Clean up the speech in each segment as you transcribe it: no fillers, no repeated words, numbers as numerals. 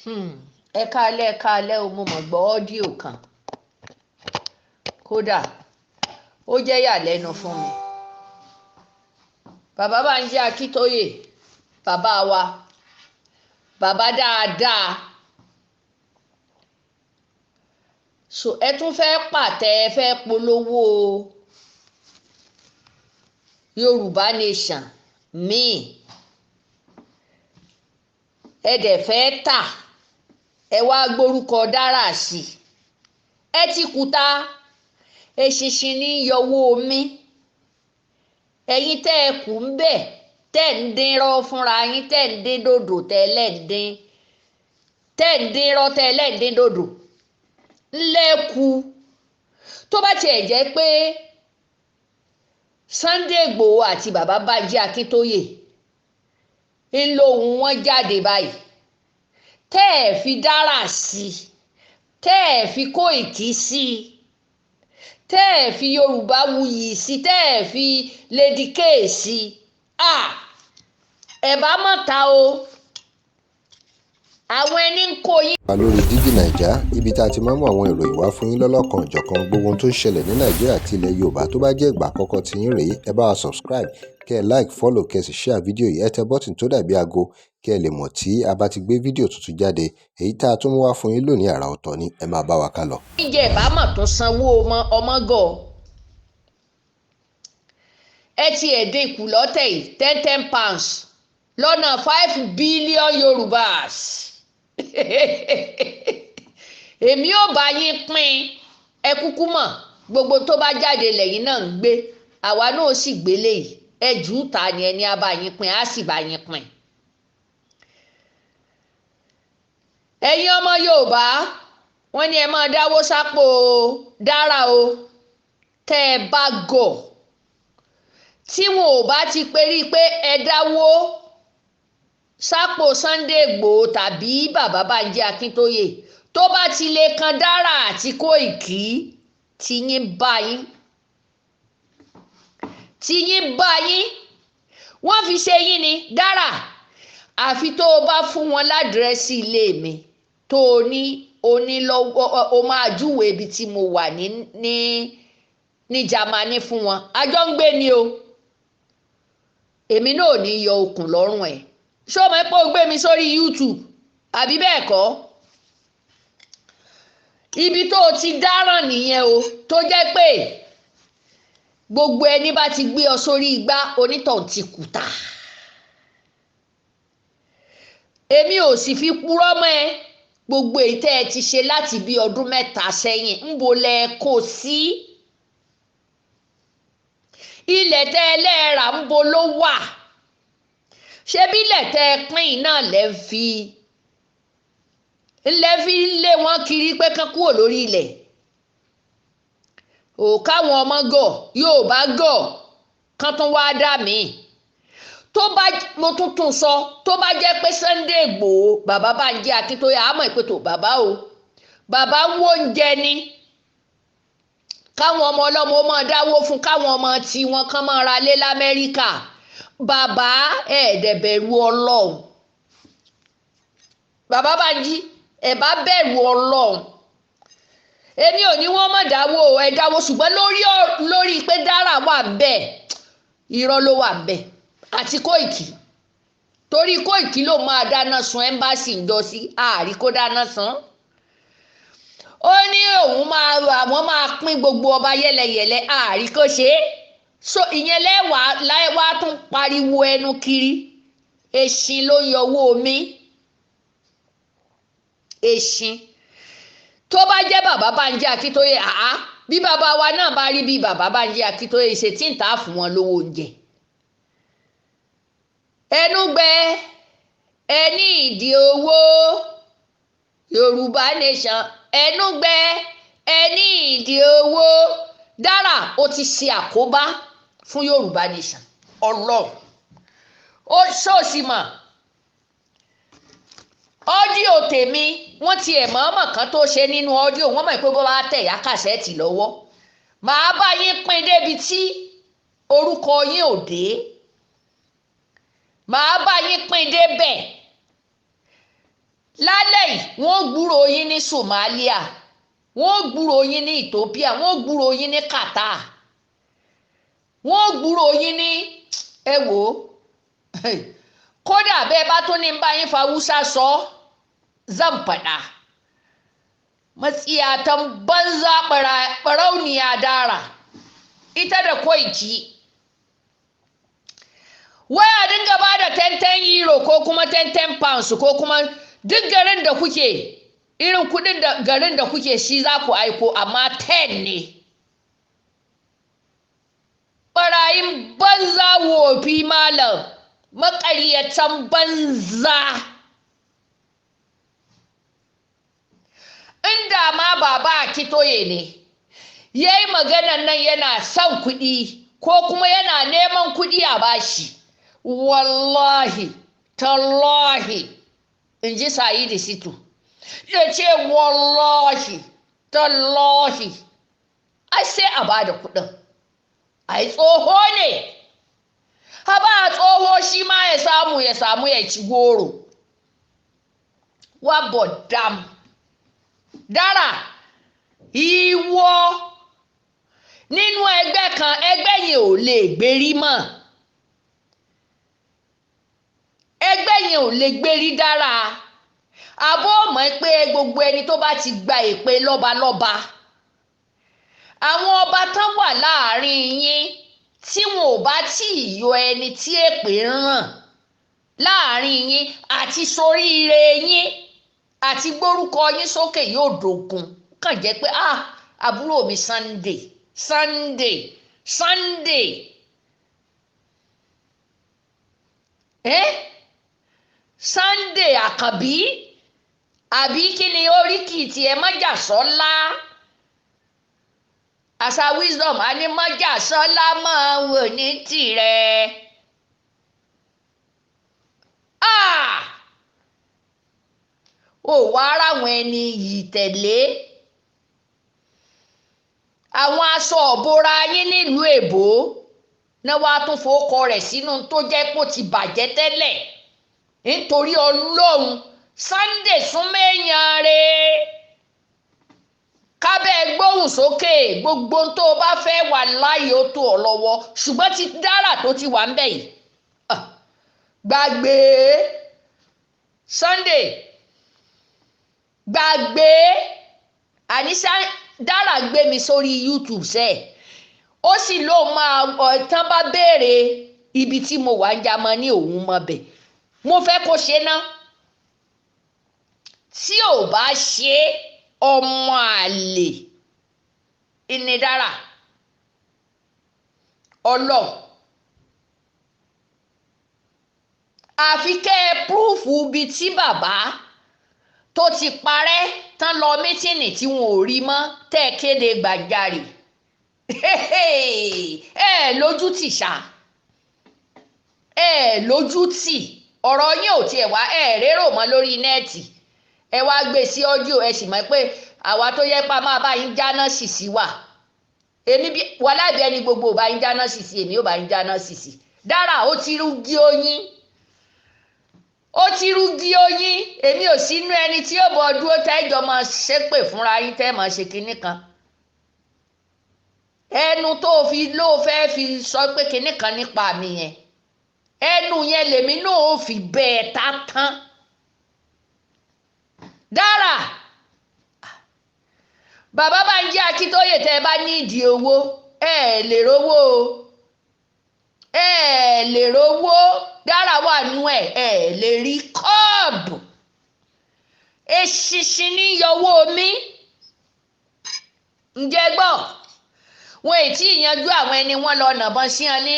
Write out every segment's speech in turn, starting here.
ẹ káalẹ́ o, mo mọ̀ gbọ́ ọ́díò kan kódà ó jẹ́ ìyàlẹ́nu fún mi. Bàbá Bánjí Akíntóyè, bàbá wa, bàbá dáadáa. So ẹ tún fẹ́ pàtẹ, ẹ fẹ́ polówó Yorùbá Nation míì, ẹ dẹ̀ fẹ́ tà, ẹ wá gbórúkọ dára sí i. Ẹ ti kùtà eṣinṣin ní yọwọ́ omi. Ẹ̀yin tẹ́ ẹ kù ń bẹ̀, tẹ́ ń dín rọ́ fúnra yín, tẹ́ ń dín dòdò, tẹ́ ń dín rọ́, tẹ́ ń dín dòdò ńlẹ́kù. Tó bá tiẹ̀ jẹ́ pé Sunday Igboho àti bàbá Bánjí Akíntóyè ń lóhùn wọn jáde báyìí, tẹ́ ẹ fi dára sí i, tẹ́ ẹ fi Kóìkí sí i, tẹ́ ẹ fi Yorùbáwuyì sí i, tẹ́ ẹ fi Lady K sí i, ẹ bá mọ̀ ta o. Àwọn ẹni ń kó yín. Lórí Dígí Naija, ibi tá a ti máa ń mú àwọn ìròyìn wá fún yín lọ́lọ́kan òjọ̀kan, gbogbo ohun tó ń ṣẹlẹ̀ ní Nàìjíríà àti ilẹ̀ Yorùbá. Tó bá jẹ́ ìgbà àkọ́kọ́ tí yín rèé, ẹ bá wa subscribe, kẹ́ ẹ like, follow, kẹ́ ẹ sì share fídíò yìí. Ẹ tẹ bọ́tìn tó dàbí aago kẹ́ ẹ lè mọ̀ tí a bá ti gbé fídíò tuntun jáde. Èyí tá a tún mú wá fún yín lónìí àrà ọ̀tọ̀ ni, ẹ máa bá wa ká lọ. Ìjẹ́ ìbámọ̀ tó sanwó ọmọgọ̀ ẹ ti ẹ̀dín kù lọ́tẹ̀ yìí £10 lọ́nà 5 billion Yorùbás. Èmi ò bá yín pín, ẹ kúkú mọ̀ gbogbo tó bá jáde lẹ́yìn náà ń gbé, àwa náà sì gbélé yìí. Ẹ jù ú ta ni ẹni á bá yín pín, á sì bá yín pín. Ẹ̀yin ọmọ Yorùbá, wọ́n ní ẹ máa dáwó sápò dára o. Tẹ́ ẹ bá gọ̀, tí wọn ò bá ti perí pé ẹ dáwó sápò Sunday Igboho tàbí bàbá Bánjí Akíntóyè, tó bá ti lè kan dára àti Kóìkí, tiyín bá yín, wọ́n fi ṣe yín ni dára. Àfi tó o bá fún wọn ládírẹ́sì ilé mi, tó o ní onílọ́wọ́, o máa júwèé ibi tí mo wà ní Jámánì fún wọn. Àjọ ń gbé ni o. Èmi náà ò ní yọ okùn lọ́rùn ẹ̀. Ṣé o mọ̀ pé o gbé mi sórí YouTube àbí bẹ́ẹ̀ kọ́? Ibi tó o ti dáràn nìyẹn o, tó jẹ́ pé gbogbo ẹni bá ti gbé ọ sórí igbá, onítọ̀hún ti kùtà. Èmi ò sì fi purọ́ mọ́ ẹ. Gbogbo èyí tẹ́ ẹ ti ṣe láti bí ọdún 3 sẹ́yìn, ńbo lẹ kó sí? Ilẹ̀ tẹ́ ẹ lẹ́ẹ̀rà ńbo ló wà? Ṣé bí ilẹ̀ tẹ́ ẹ pín náà lẹ́ fi lé wọn kiri pé kán kúrò lórí ilẹ̀? Ò káwọn ọmọ gọ̀, Yorùbá gọ̀, kán tún wá dà mí. Tó bá, mo tuntun sọ, tó bá jẹ́ pé Sunday Igboho, bàbá Bánjí Akíntóyè, àmọ́ ìpètò bàbá o, bàbá ń wó oúnjẹ ni. Káwọn ọmọ ọlọ́mọ máa dáwó fún, káwọn ọmọ tí wọn kàn máa ra lé l'Amẹ́ríkà. Bàbá ẹ̀ẹ́dẹ̀ bẹ̀rù Ọlọ́run. Bàbá Bánjí, ẹ bá bẹ̀rù Ọlọ́run. Èmi ò ní wọ́n mọ̀ dáwó, ẹ dáwó, ṣùgbọ́n lórí pé dára wà bẹ́ẹ̀, irọ́ ló wà bẹ́ẹ̀. Àti Kóìkí, torí Kóìkí ló máa dáná sun ẹ́mbásì ń jọ sí, àárí kó dáná san. Ó ní àwọn máa pín gbogbo ọba yẹ́lẹyẹ̀lẹ, àárí kó ṣe é. So ìyẹn lẹ́wàá tún pariwo ẹnu kiri. Èṣin ló yọwọ́ omi. Èṣin. Tó bá jẹ́ bàbá Bánjí Akíntóyè, bí bàbá wa náà bá rí bí bàbá Bánjí Akíntóyè ṣe tí ń tà fún wọn lówó oúnjẹ. Ẹnu gbẹ, ẹni ìdí owó Yorùbá Nation, ẹnu gbẹ, ẹni ìdí owó. Dára, ó ti ṣe àkóbá fún Yorùbá Nation. Ọlọ́run ó ṣòṣì mọ̀. Ọ́díò tèmi, wọ́n ti ẹ̀ mọ̀ọ́mọ̀ kan tó ṣe nínú ọ́díò, wọ́n mọ̀ pé bó bá tẹ̀ ìyá kàṣẹ́ẹ̀tì lọ́wọ́, màá bá yín pín débi tí orúkọ yín ò dé. Màá bá yín pín débẹ̀. lálẹ́ yìí wọ́n gbúrò yín ní Somalia, wọ́n gbúrò yín ní Ethiopia, wọ́n gbúrò yín ní Qatar, wọ́n gbúrò yín ní ẹ wò kódà bẹ́ẹ̀ bá tún ní bá yín fa Hausa sọ zan faɗa. Matsiyatan banza barauniya dara ita da koiki waya dinga ba da 10 euro ko kuma 10 pounds ko kuma duk garin da kuke irin kudin da garin da kuke shi za ku aiko amma 10 ne. Barayin banza wofi malam maƙaryatan banza. Inda ma baba Akintoye ne yayi maganan nan yana son kuɗi ko kuma yana neman kuɗi a bashi, wallahi tallahi in ji Sa'idu Shittu ya ce wallahi tallahi ai sai a bada kuɗin. Ai tsoho ne, haba tsoho shi ma ya samu ya ci goro. Wa bodam dára ìwọ nínú ẹgbẹ́ kan, ẹgbẹ́ yẹn ò lè gbérí mọ́, ẹgbẹ́ yẹn ò lè gbérí dára. Àbọ̀ mọ̀ pé gbogbo ẹni tó bá ti gba èpè lọ́balọ́ba, àwọn ọba tán wà láàrin yín tí wọn ò bá tí ì yọ ẹni tí èpè ń ràn láàrin yín àti soríire yín àti gbórúkọ yín sókè yóò dògùn. Kàn jẹ́ pé àbúrò mi Sunday Sunday Àkànbí àbí kí ni oríkì tiẹ̀ Májàsọ́lá àṣà wisdom a ní Májàsọ́lá máa wò ní tirẹ̀. Ó wá ráwọn ẹni yìí tẹ̀lé àwọn aṣọ òbora yín nílùú èbó náà wàá tún fowókọ rẹ̀ sínú tó jẹ́ pé ó ti bàjẹ́ tẹ́lẹ̀. Nítorí Ọlọ́run Sunday súnmẹ́yàn rẹ̀ kábẹ́ gbóhùn sókè gbogbo tó o bá fẹ́ wà láàyè ó tó ọ lọ́wọ́, ṣùgbọ́n ti dára tó ti wà ń bẹ̀ yìí gbàgbé Sunday gbàgbé. Àníṣá dára gbé mi sórí YouTube sẹ́ẹ̀ ó sì ló máa tán bá béèrè ibi tí mo wà ń jamọ ní òun mọ bẹ̀. Mo fẹ́ kó ṣe ná, tí ò bá ṣe ọmọ àlè ìnidára Ọlọ́run àfi kẹ́ ẹ púrúfù ibi tí bàbá tó ti parẹ́ tán lọ mítìnì tí wọn ò rí mọ́ tẹ́ ẹ kéde Gbàjarè. Lójú tì ṣá, lójú tì ọ̀rọ̀ yín ò tiẹ̀ wá rérò mọ́ lórí nẹ́ẹ̀tì. Ẹ wá gbé sí ọ́díò, ẹ sì mọ̀ pé àwa tó yẹ pa máa bá yín jáná sísí wà. Èmi bí wà lábí ẹni gbogbo ò bá yín jáná sísí, èmi ò bá yín jáná sísí. Dára ó ti rúgí oyin, ó ti rúgí oyin. Èmi ò sínú ẹni tí ó bọ̀ dúró tẹ́jọ́ máa ṣépè fúnra yín tẹ́ máa ṣe kinní kan. Ẹnu tó fi ló fẹ́ fi sọ pé kinní kan nípa mi yẹn, ẹnu yẹn lèmi náà ó fi bẹ́ẹ̀ tá tán. Dára bàbá Bánjí Akíntóyè tẹ́ ẹ bá ní ìdí owó lè rówó lè rówó. Dára wà nú lè rí kọ́ọ̀bù. Eṣinṣin ní yọwọ́ mi ǹjẹ́ gbọ́ wọn ì tí ìyanjú àwọn ẹni wọn lọ nàbọn sí wọn ní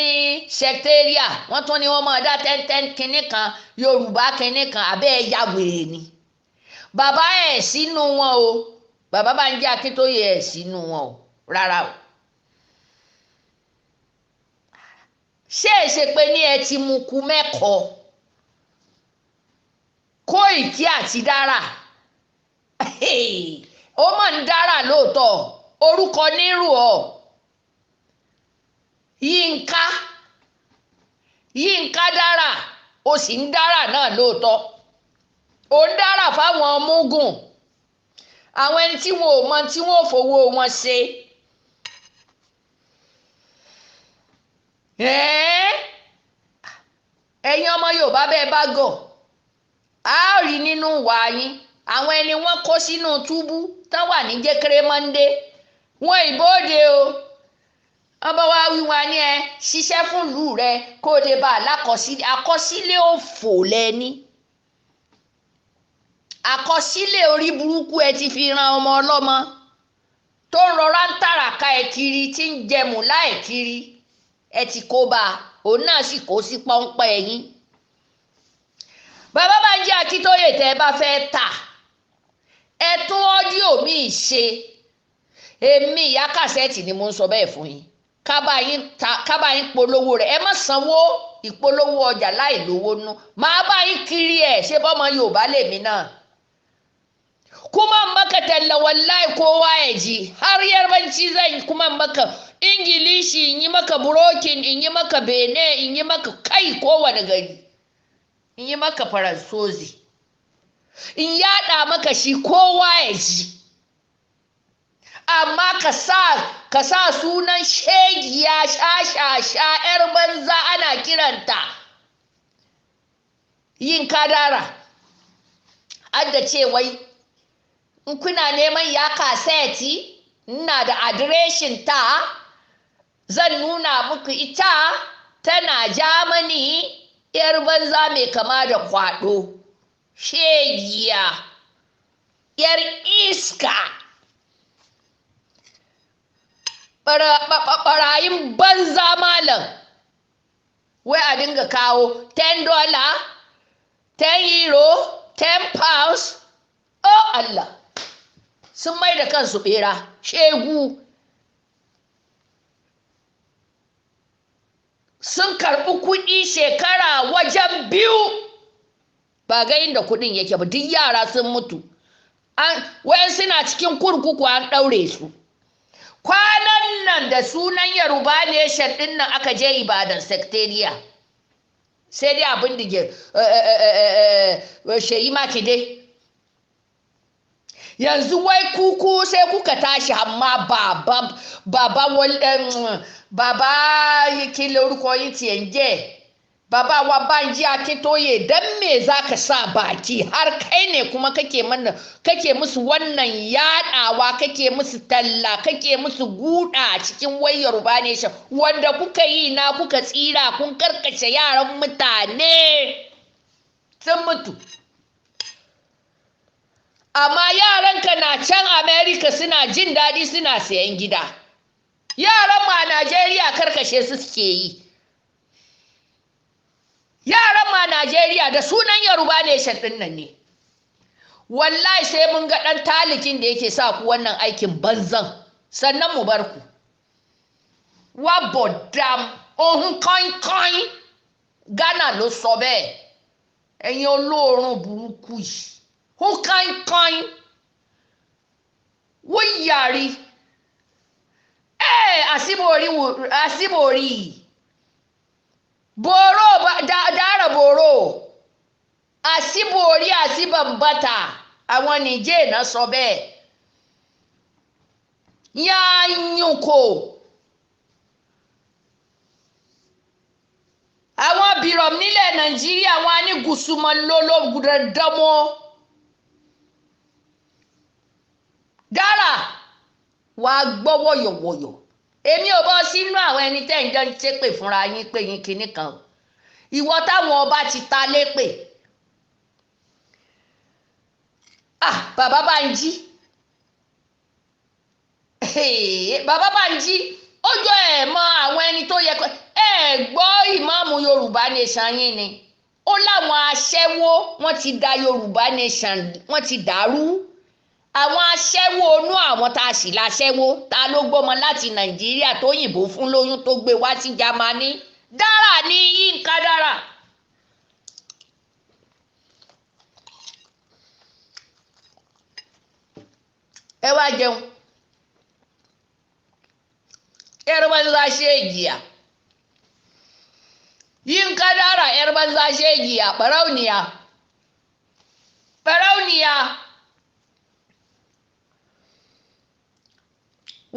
sẹkítẹ́ríà wọn tún ní wọn máa dá 10 kinní kan Yorùbá kinní kan abẹ́ ẹ̀yà wèrè ni. Bàbá sínú wọn o, bàbá Bánjí Akíntóyè sínú wọn o rárá o. Ṣé èṣe pé ní ẹ ti mú ku mẹ́kọ̀ọ́ Kóìkí àti Dára ó mọ̀ ń Dára lóòótọ́, orúkọ nírú ọ Yínká Dára ó sì ń Dára náà lóòótọ́. ò ń dára fáwọn mugun àwọn ẹni tí wọn ò mọ tí wọn ò fowó wọn ṣe. ẹ̀yin ọmọ Yorùbá bẹ́ẹ̀ bá gọ̀ á rí nínú ìwà yín àwọn ẹni wọ́n kó sínú túbú tán wà ní jẹ́kẹ́rẹ́mọ́ndé wọn ìbòde o wọ́n bá wá wí wá ní ẹ ṣiṣẹ́ fún ìlú rẹ kó o lè bá alákọsílẹ̀ àkọsílẹ̀ òfò lẹ́ni àkọsílẹ̀ orí burúkú ẹ ti fi ran ọmọ ọlọ́mọ tó ń rọra ń tàràkà ẹ kiri tí ń jẹmù láì kiri ẹ ti kó bá òun náà sì kó sí pọ́npẹ́ ẹ̀yìn. Bàbá Bánjí Akíntóyè tẹ́ ẹ bá fẹ́ tà ẹ tún ọ́díò míì ṣe èmi ìyá kàsẹ́ẹ̀tì ni mo ń sọ bẹ́ẹ̀ fún yín kábà yín polówó rẹ̀ ẹ má sanwó ìpolówó ọjà láì lówó nú màá bá yín kiri ẹ̀ ṣé bọ́mọ Yorùbá lèmi náà. Kuma maka talla wallahi kowa ya ji har yarbanci zan kuma maka ingilishi in yi maka burokin in yi maka bene in yi maka kai kowane gari in yi maka faransozi in yada maka shi kowa ya ji amma ka sa sunan shegiya sha yar banza ana kiranta yin kadara adda ce wai in kuna neman ya kaseti ina da adireshin ta zan nuna muku ita tana Germany yar banza mai kama da kwado shegiya yar iska barayin banza malam wai a dinga kawo $10 €10 £10 oh Allah sun mai da kansu bera shegu sun karɓi kuɗi shekara wajen 2 ba ga inda kuɗin yake ba duk yara sun mutu wayan suna cikin kurkuku an ɗaure su kwanan nan da sunan Yoruba Nation ɗin nan aka je Ibadan secretariat sai dai abin da Sheyi Makinde yanzu wai kuku sai kuka tashi amma baba yake lórúkọ yín ti ń jẹ́ baba wa Banji Akíntóyè dan me zaka sa baki har kai ne kuma kake musu wannan yadawa kake musu talla kake musu guda cikin wai Yoruba Nation wanda kuka yi na kuka tsira kun karkace yaran mutane sun mutu amma yaranka na can America suna jin daɗi suna sayan gida yaran ma Najeriya karkashe su suke yi yaran ma Najeriya da sunan Yoruba Nation ɗin nan ne wallahi sai mun ga ɗan talikin da yake sa ku wannan aikin banzan sannan mu bar ku wa bodam ohun kọ́ńkọ́ń Ghana ló sọ bẹ́ẹ̀ ẹ̀yin olóòórùn burúkú yìí ohun kọ́ńkọ́ń wọ́n yàrí asibori boro dara boro asibori asibambata àwọn Nìjẹ̀ náà sọ bẹ́ẹ̀ yányùnkò àwọn bìrọ̀m nílẹ̀ Nàìjíríà wọn ní gùsùmọ̀ lólógùdàdàmọ́ dára wàá gbọ́ wọ̀yọ̀wọ̀yọ̀ èmi ò bọ́ sínú àwọn ẹni tẹ́ ń jọ ń ṣépè fúnra yín pé yín kinní kan ìwọ táwọn ọba ti ta lépè bàbá Bánjí bàbá Bánjí ó jọ ẹ̀ mọ àwọn ẹni tó yẹ kó gbọ́ ìmáàmù Yorùbá Nation yín ni ó láwọn aṣẹ́wó wọ́n ti da Yorùbá Nation wọ́n ti dàrú àwọn aṣẹ́wó onú àwọn tá a sì láṣẹ́wó ta ló gbọ́mọ láti Nàìjíríà tó yìnbó fún lóyún tó gbé wá sí Jámánì dára ní Yínká dára ẹ wá jẹun yar banza shegiya Yínká dára yar banza shegiya barauniya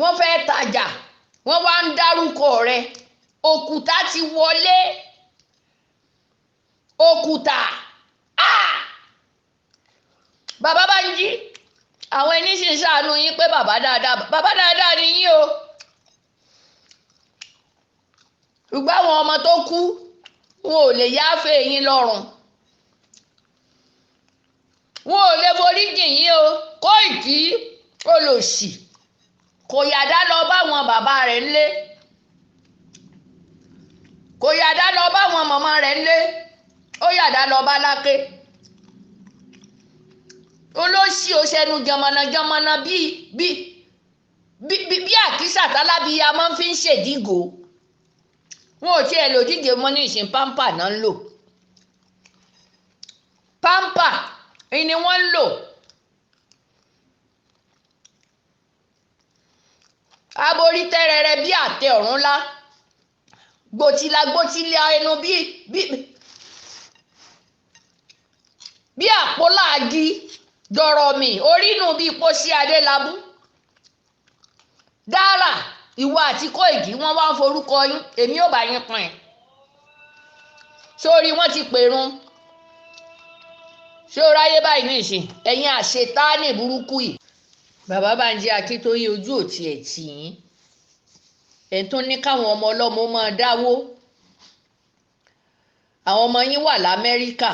wọ́n fẹ́ tajà wọ́n wá ń dárúkọ rẹ̀ òkúta ti wọlé òkúta bàbá Bánjí àwọn ẹni sì ń ṣàánú yín pé bàbá dáadáa ni yín o ṣùgbọ́n àwọn ọmọ tó kú wọn ò lè yááfẹ́ yín lọ́rùn wọn ò lè forí jìn yín o Kóìkí olòṣì kò yàdá lọ báwọn bàbá rẹ̀ ńlé kò yàdá lọ báwọn màmá rẹ̀ ńlé ó yàdá lọ bá Láké olóṣì òṣèlú jọmọnà bí àkísà tálábíyá máa ń fi ń ṣèdígò wọn ò tiẹ̀ lò díje mọ́ ní ìsìn pampa náà ń lò pampa ni wọ́n ń lò aborí tẹ́rẹrẹ bí àtẹ ọ̀run lá gbòtìlá ẹnu bí àpòláàgì dọ̀rọ̀ mi orínú bíi pósí adélábù dára ìwọ àti Kóìkí wọ́n wá ń forúkọ yín èmi ò bá yín pín sórí wọ́n ti pèrún ṣé ó ráyé báyìí ní ìsìn ẹ̀yin àṣetáàní burúkú yìí bàbá Bánjí Akíntóyè ojú ò tiẹ̀ tì yín ẹ̀ tún ní káwọn ọmọ ọlọ́mọ máa dáwó àwọn ọmọ yín wà l'Amẹ́ríkà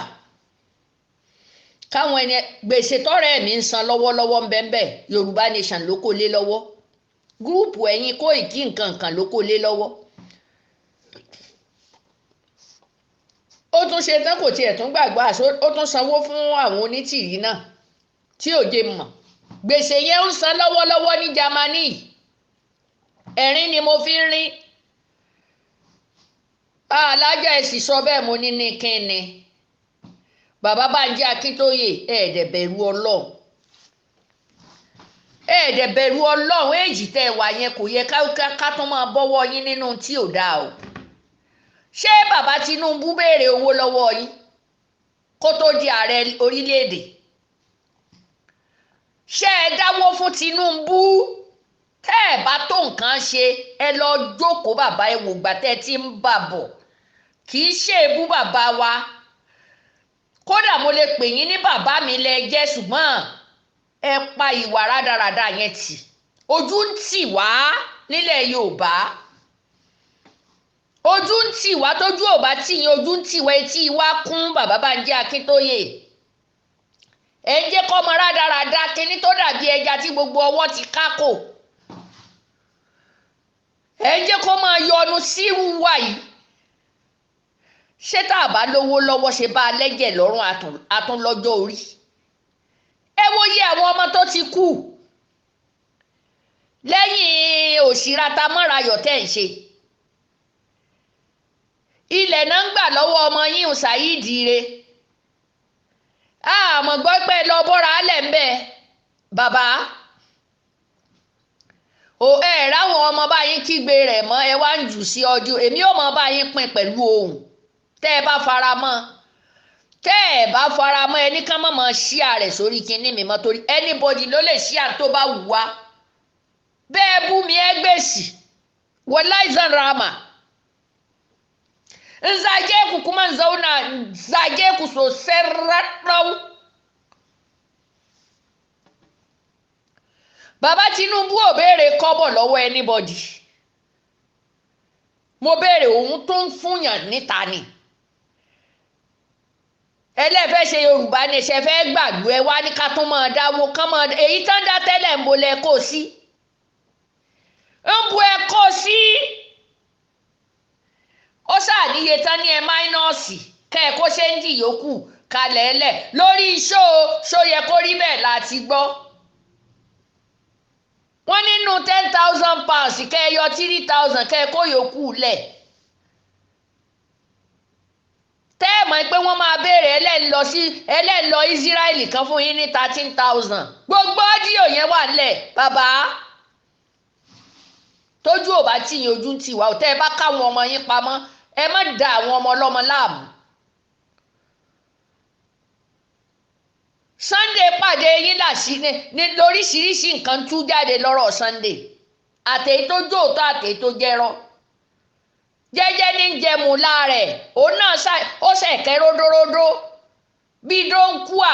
káwọn ẹni gbèsè tọrẹ mi ń san lọ́wọ́lọ́wọ́ ń bẹ́ẹ̀ Yorùbá Nation ló kó lé lọ́wọ́ gúrùpù ẹ̀yin Kóìkí nǹkan ló kó lé lọ́wọ́ ó tún ṣe tán kò tiẹ̀ tún gbàgbọ́ àṣọ ó tún sanwó fún àwọn onítìrí náà tí òjé mọ̀ gbèsè yẹn ń san lọ́wọ́lọ́wọ́ ní Jámánì ẹ̀rín ni mo fi ń rín alájà ẹ̀sì sọ bẹ́ẹ̀ mo ní kíni bàbá Bánjí Akíntóyè ẹ̀ẹ́dẹ̀bẹ̀rù Ọlọ́run ẹ̀ẹ́dẹ̀bẹ̀rù Ọlọ́run èjì tẹ́ ẹ wà yẹn kò yẹ ká tún máa bọ́wọ́ yín nínú tí ò dáa o ṣé bàbá Tinubu béèrè owó lọ́wọ́ yín kó tó di ààrẹ orílẹ̀-èdè ṣé ẹ dáwó fún Tinubu tẹ́ ẹ bá tó nǹkan ṣe ẹ lọ jókòó bàbá ẹ wò gbà tẹ́ ẹ ti ń bà bọ̀ kì í ṣe ebú bàbá wa kódà mo lè pè yín ní bàbá mi lẹ jẹ́ ṣùgbọ́n ẹ pa ìwà rádaràda yẹn tì ojú ń tì wá nílẹ̀ Yorùbá ojú ń tì wá tójú ò bá tì yín ojú ń tì wá etí wá kún bàbá Bánjí Akíntóyè ẹ ń jẹ́ kọ́ ọmọ rádaràda kíní tó dàbí ẹja tí gbogbo ọwọ́ ti kákò ẹ ń jẹ́ kó máa yọnu sírú wa yìí ṣé tá a bá lówó lọ́wọ́ ṣe bá a lẹ́jẹ̀ lọ́rùn àtúnlọ́jọ́ orí ẹ wo iye àwọn ọmọ tó ti kú lẹ́yìn òṣìrata mọ́rayọ̀ tẹ́ ń ṣe ilẹ̀ náà ń gbà lọ́wọ́ ọmọ yín Saheed re àmọ́ gbọ́ pé lọ bọ́ra alẹ̀ ń bẹ̀ bàbá o ẹ ráwọn ọmọ báyìí kígbe rẹ̀ mọ́ ẹ wá ń jù sí ọdún èmi ò mọ báyìí pín pẹ̀lú ohùn tẹ́ ẹ bá fara mọ́ tẹ́ ẹ bá fara mọ́ ẹni ká má máa ṣíà rẹ̀ sórí kinní mi mọ́ torí anybody ló lè ṣíà tó bá wù wá bẹ́ẹ̀ bú mi ẹ gbèsì wallahi zan rama in zage ku kuma zauna zage ku sosai raɗau bàbá Tinubu ò béèrè kọ́bọ̀ lọ́wọ́ anybody mo béèrè òun tó ń fúnyàn níta ni ẹlẹ́fẹ́ ṣe Yorùbá ní ṣe fẹ́ gbàgbé ẹ wá ní ká tún máa dáwó kán máa èyí tán dá tẹ́lẹ̀ ń bolẹ̀ kó sí ń bu ẹ kó sí ó ṣàníye tán ní ẹ máínọ́ọ̀sì kẹ́ ẹ kó ṣe ń dìyókù kalẹ̀ ẹlẹ̀ lórí ṣó yẹ kó rí bẹ́ẹ̀ láti gbọ́ wọ́n nínú 10,000 pounds kẹ́ ẹ yọ 3,000 kẹ́ ẹ kó yòókù lẹ̀ tẹ́ ẹ mọ̀ pé wọ́n máa béèrè ẹlẹ́ńlọ Ísírẹ́lì kan fún yín ní 13,000 gbogbo ọ́díò yẹn wà lẹ̀ bàbá tójú ò bá tì yín ojú ń tì wá ò tẹ́ ẹ bá káwọn ọmọ yín pamọ́ ẹ má da àwọn ọmọ ọlọ́mọ láàmú Sunday pàdé yín lóríṣiríṣi nǹkan tú jáde lọ́rọ̀ Sunday àtèyí tó jóòtọ́ àtèyí tó jẹ́rọ́ jẹ́jẹ́ ní jẹmúlá rẹ̀ òun náà ó ṣẹ̀kẹ́ ródóródó bí dóńkúà